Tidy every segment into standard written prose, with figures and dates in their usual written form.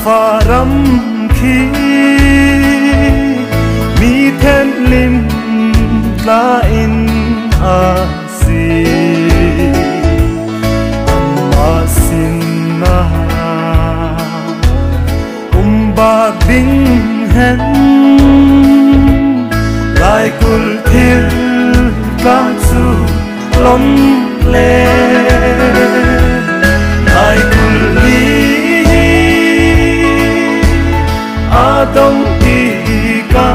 pha ram khi mi then lim la in a si amma sin na ba ding hen lai kul thil ka chu lom le lai kul li a dong ti ka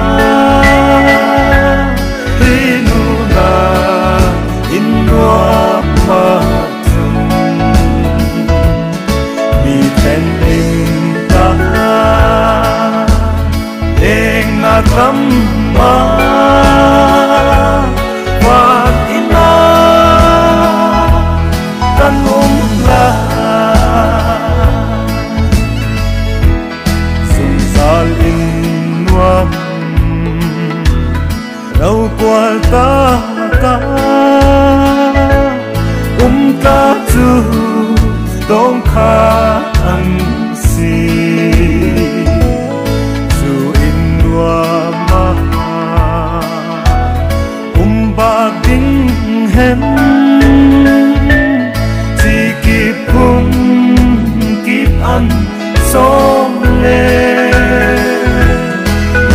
ri nu na in wa ma tum mi ten lim ta eng na tam ma đâu qua ta ta ta tu đông kha an si tu in wa ma ba ding hen chỉ kịp hung kịp ăn som le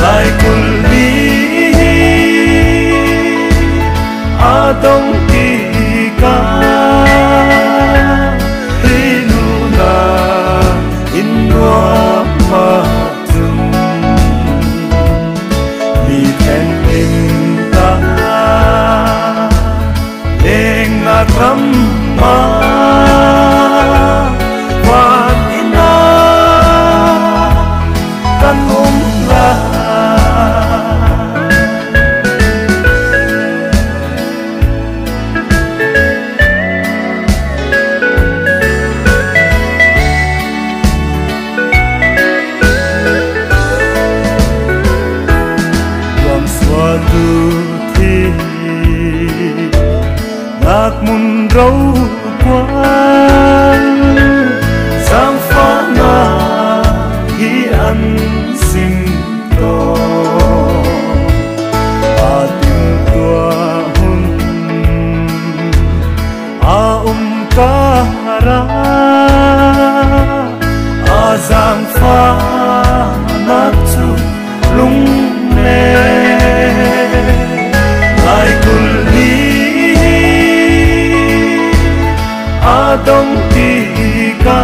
lại cùng đi đông ti ka ri nu na in wa ma tum mi ten in ta eng na tam ma wa ina kan la lạc mun râu quan sang phá na khi ăn xin to a tình tua hun a ka ra a giang phá na chu lung le lại cùng đông ti ka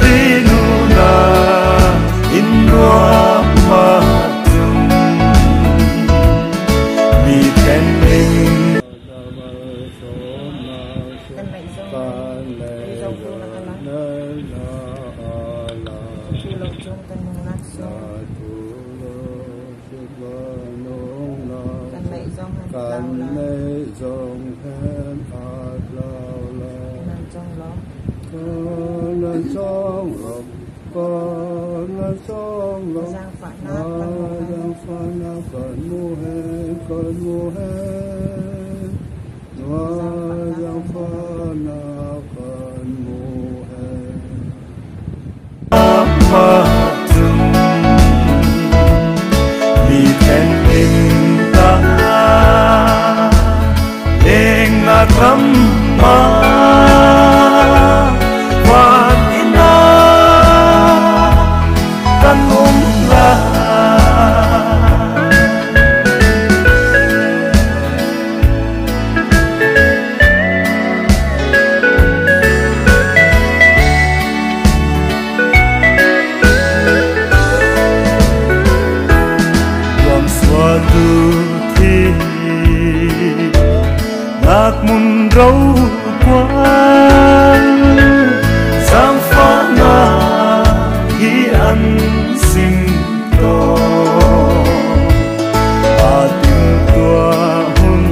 ri nu na in wa ma tum mi ten lim Tam ma wa ina kan la Wang suatu thi lạc mun râu quan sang phá na khi ăn xin to a tình tua hun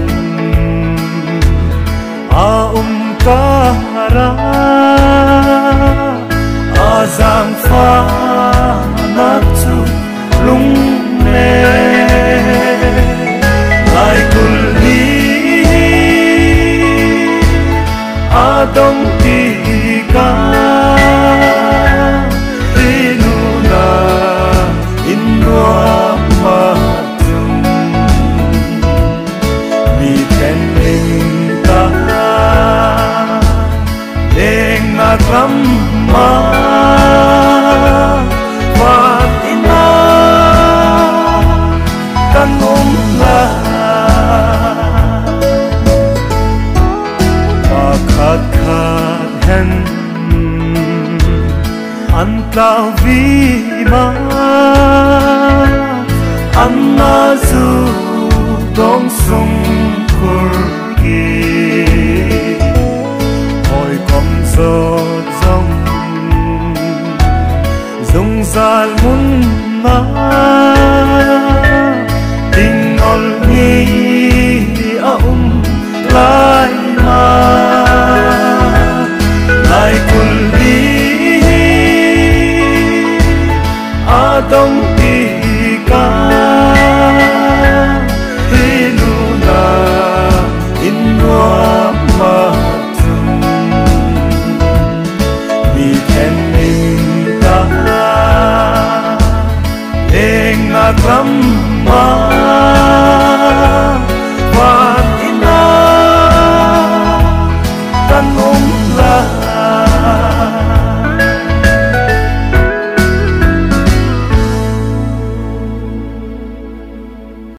a ka ra a giang phá na chu lung le lại cùng đi zu dong sung khur ki oi kom zo